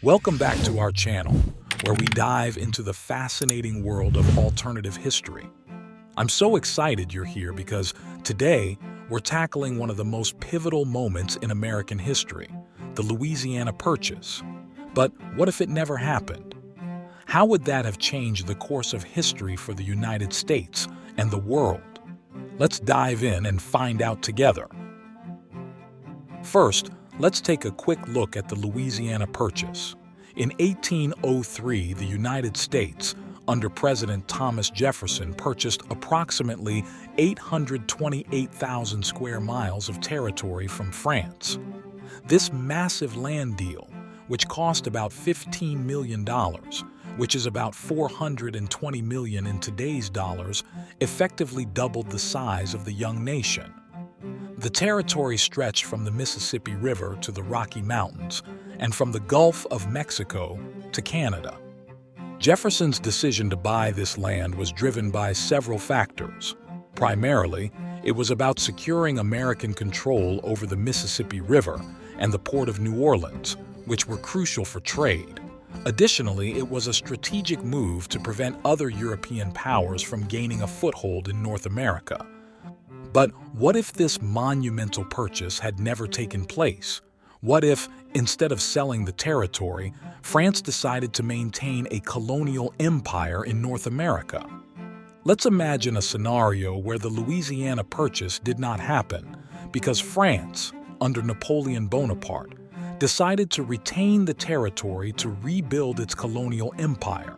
Welcome back to our channel, where we dive into the fascinating world of alternative history. I'm so excited you're here because today we're tackling one of the most pivotal moments in American history, the Louisiana Purchase. But what if it never happened? How would that have changed the course of history for the United States and the world? Let's dive in and find out together. First, let's take a quick look at the Louisiana Purchase. In 1803, the United States, under President Thomas Jefferson, purchased approximately 828,000 square miles of territory from France. This massive land deal, which cost about $15 million, which is about $420 million in today's dollars, effectively doubled the size of the young nation. The territory stretched from the Mississippi River to the Rocky Mountains and from the Gulf of Mexico to Canada. Jefferson's decision to buy this land was driven by several factors. Primarily, it was about securing American control over the Mississippi River and the port of New Orleans, which were crucial for trade. Additionally, it was a strategic move to prevent other European powers from gaining a foothold in North America. But what if this monumental purchase had never taken place? What if, instead of selling the territory, France decided to maintain a colonial empire in North America? Let's imagine a scenario where the Louisiana Purchase did not happen because France, under Napoleon Bonaparte, decided to retain the territory to rebuild its colonial empire.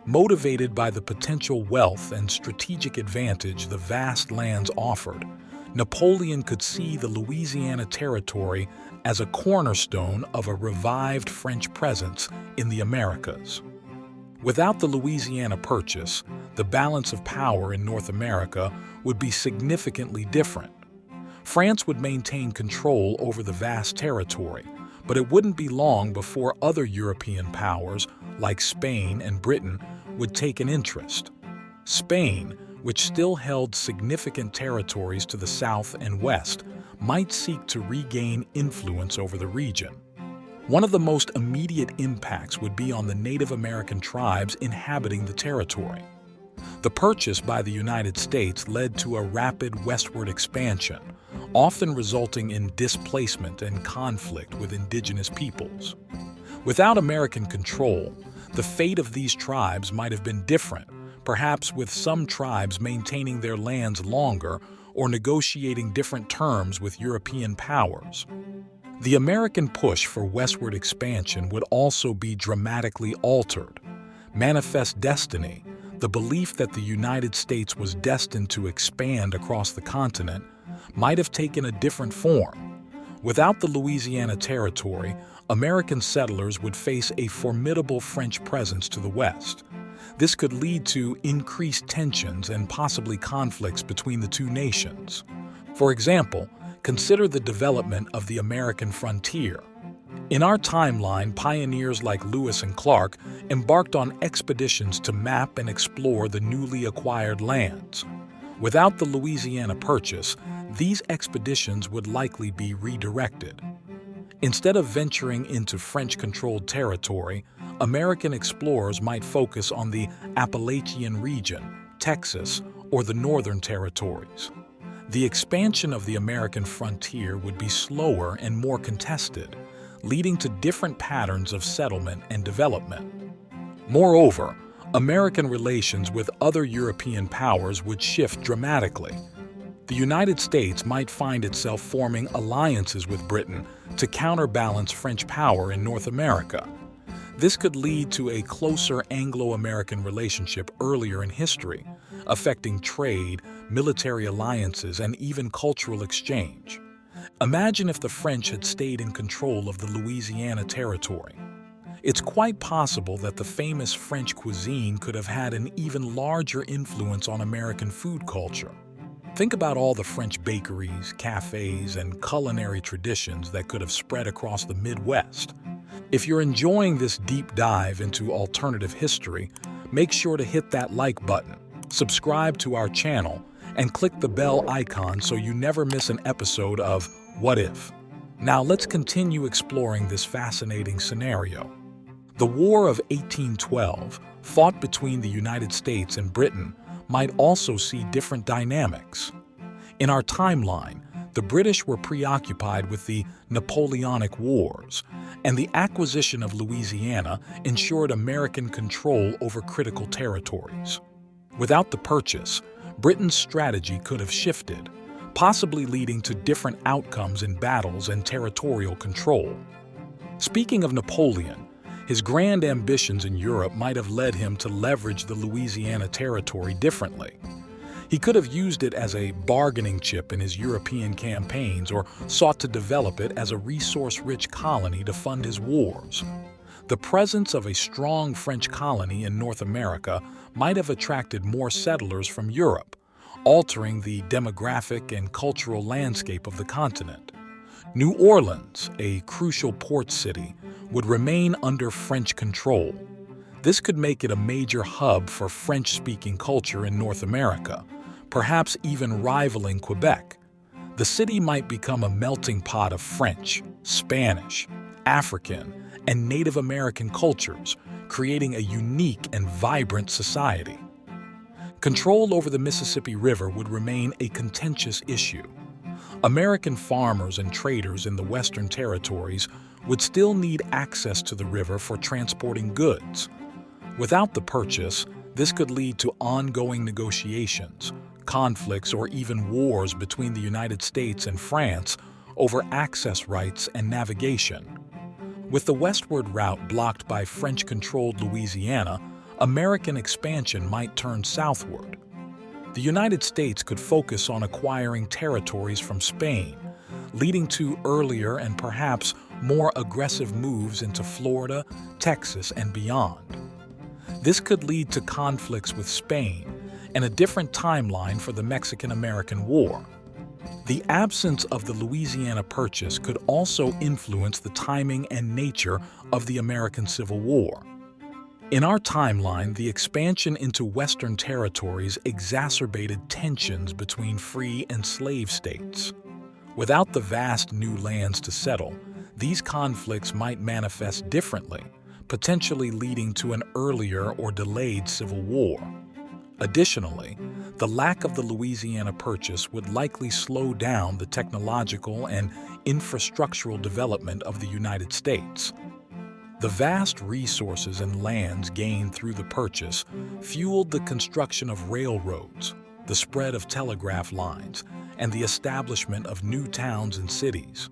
Motivated by the potential wealth and strategic advantage the vast lands offered, Napoleon could see the Louisiana Territory as a cornerstone of a revived French presence in the Americas. Without the Louisiana Purchase, the balance of power in North America would be significantly different. France would maintain control over the vast territory, but it wouldn't be long before other European powers, like Spain and Britain, would take an interest. Spain, which still held significant territories to the south and west, might seek to regain influence over the region. One of the most immediate impacts would be on the Native American tribes inhabiting the territory. The purchase by the United States led to a rapid westward expansion, often resulting in displacement and conflict with indigenous peoples. Without American control, the fate of these tribes might have been different, perhaps with some tribes maintaining their lands longer or negotiating different terms with European powers. The American push for westward expansion would also be dramatically altered. Manifest destiny, the belief that the United States was destined to expand across the continent, might have taken a different form. Without the Louisiana Territory, American settlers would face a formidable French presence to the west. This could lead to increased tensions and possibly conflicts between the two nations. For example, consider the development of the American frontier. In our timeline, pioneers like Lewis and Clark embarked on expeditions to map and explore the newly acquired lands. Without the Louisiana Purchase, these expeditions would likely be redirected. Instead of venturing into French-controlled territory, American explorers might focus on the Appalachian region, Texas, or the Northern Territories. The expansion of the American frontier would be slower and more contested, leading to different patterns of settlement and development. Moreover, American relations with other European powers would shift dramatically. The United States might find itself forming alliances with Britain to counterbalance French power in North America. This could lead to a closer Anglo-American relationship earlier in history, affecting trade, military alliances, and even cultural exchange. Imagine if the French had stayed in control of the Louisiana Territory. It's quite possible that the famous French cuisine could have had an even larger influence on American food culture. Think about all the French bakeries, cafes, and culinary traditions that could have spread across the Midwest. If you're enjoying this deep dive into alternative history, make sure to hit that like button, subscribe to our channel, and click the bell icon so you never miss an episode of What If? Now let's continue exploring this fascinating scenario. The War of 1812, fought between the United States and Britain, might also see different dynamics. In our timeline, the British were preoccupied with the Napoleonic Wars, and the acquisition of Louisiana ensured American control over critical territories. Without the purchase, Britain's strategy could have shifted, possibly leading to different outcomes in battles and territorial control. Speaking of Napoleon, his grand ambitions in Europe might have led him to leverage the Louisiana Territory differently. He could have used it as a bargaining chip in his European campaigns or sought to develop it as a resource-rich colony to fund his wars. The presence of a strong French colony in North America might have attracted more settlers from Europe, altering the demographic and cultural landscape of the continent. New Orleans, a crucial port city, would remain under French control. This could make it a major hub for French-speaking culture in North America, perhaps even rivaling Quebec. The city might become a melting pot of French, Spanish, African, and Native American cultures, creating a unique and vibrant society. Control over the Mississippi River would remain a contentious issue. American farmers and traders in the Western Territories would still need access to the river for transporting goods. Without the purchase, this could lead to ongoing negotiations, conflicts, or even wars between the United States and France over access rights and navigation. With the westward route blocked by French-controlled Louisiana, American expansion might turn southward. The United States could focus on acquiring territories from Spain, leading to earlier and perhaps more aggressive moves into Florida, Texas, and beyond. This could lead to conflicts with Spain and a different timeline for the Mexican-American War. The absence of the Louisiana Purchase could also influence the timing and nature of the American Civil War. In our timeline, the expansion into Western territories exacerbated tensions between free and slave states. Without the vast new lands to settle, these conflicts might manifest differently, potentially leading to an earlier or delayed civil war. Additionally, the lack of the Louisiana Purchase would likely slow down the technological and infrastructural development of the United States. The vast resources and lands gained through the purchase fueled the construction of railroads, the spread of telegraph lines, and the establishment of new towns and cities.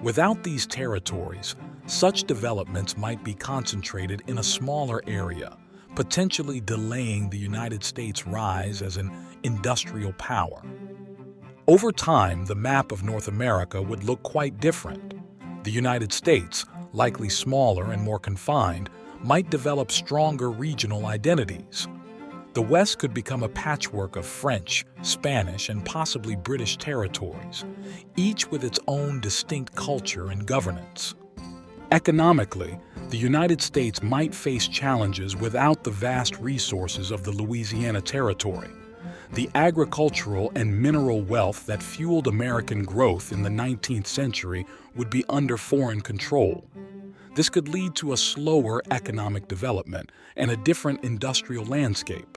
Without these territories, such developments might be concentrated in a smaller area, potentially delaying the United States' rise as an industrial power. Over time, the map of North America would look quite different. The United States, likely smaller and more confined, might develop stronger regional identities. The West could become a patchwork of French, Spanish, and possibly British territories, each with its own distinct culture and governance. Economically, the United States might face challenges without the vast resources of the Louisiana Territory. The agricultural and mineral wealth that fueled American growth in the 19th century would be under foreign control. This could lead to a slower economic development and a different industrial landscape.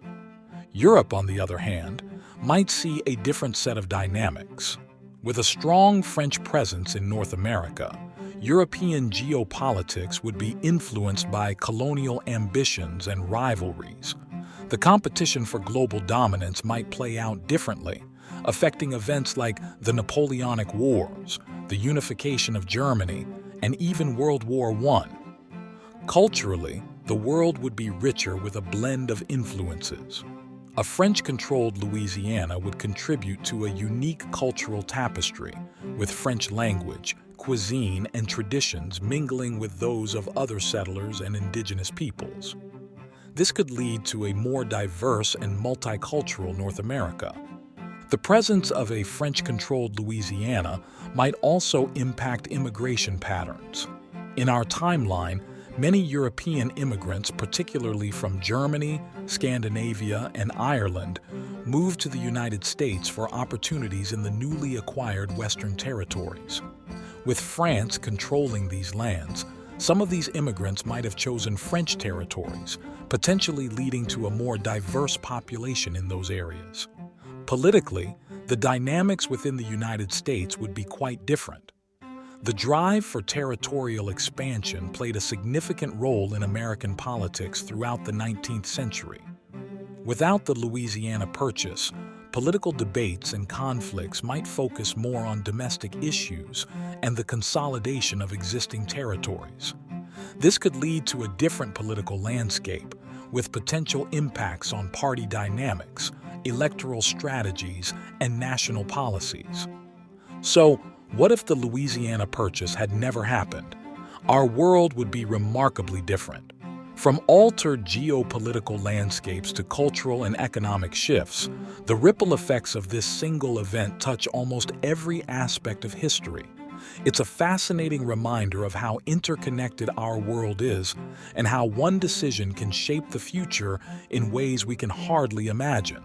Europe, on the other hand, might see a different set of dynamics. With a strong French presence in North America, European geopolitics would be influenced by colonial ambitions and rivalries. The competition for global dominance might play out differently, affecting events like the Napoleonic Wars, the unification of Germany, and even World War I. Culturally, the world would be richer with a blend of influences. A French-controlled Louisiana would contribute to a unique cultural tapestry, with French language, cuisine, and traditions mingling with those of other settlers and indigenous peoples. This could lead to a more diverse and multicultural North America. The presence of a French-controlled Louisiana might also impact immigration patterns. In our timeline, many European immigrants, particularly from Germany, Scandinavia, and Ireland, moved to the United States for opportunities in the newly acquired Western territories. With France controlling these lands, Some of these immigrants might have chosen French territories, potentially leading to a more diverse population in those areas. Politically, the dynamics within the United States would be quite different. The drive for territorial expansion played a significant role in American politics throughout the 19th century. Without the Louisiana Purchase, political debates and conflicts might focus more on domestic issues and the consolidation of existing territories. This could lead to a different political landscape, with potential impacts on party dynamics, electoral strategies, and national policies. So, what if the Louisiana Purchase had never happened? Our world would be remarkably different. From altered geopolitical landscapes to cultural and economic shifts, the ripple effects of this single event touch almost every aspect of history. It's a fascinating reminder of how interconnected our world is and how one decision can shape the future in ways we can hardly imagine.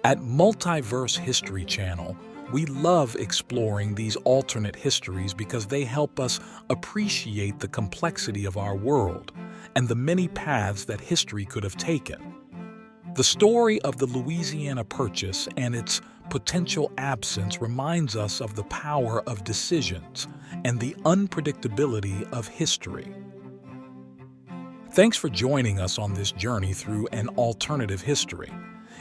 At Multiverse History Channel, we love exploring these alternate histories because they help us appreciate the complexity of our world and the many paths that history could have taken. The story of the Louisiana Purchase and its potential absence reminds us of the power of decisions and the unpredictability of history. Thanks for joining us on this journey through an alternative history.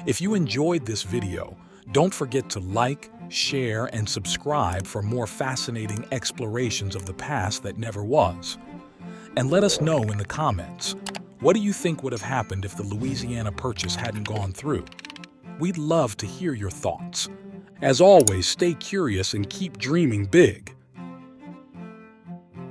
If you enjoyed this video, don't forget to like, share, and subscribe for more fascinating explorations of the past that never was. And let us know in the comments, what do you think would have happened if the Louisiana Purchase hadn't gone through? We'd love to hear your thoughts. As always, stay curious and keep dreaming big.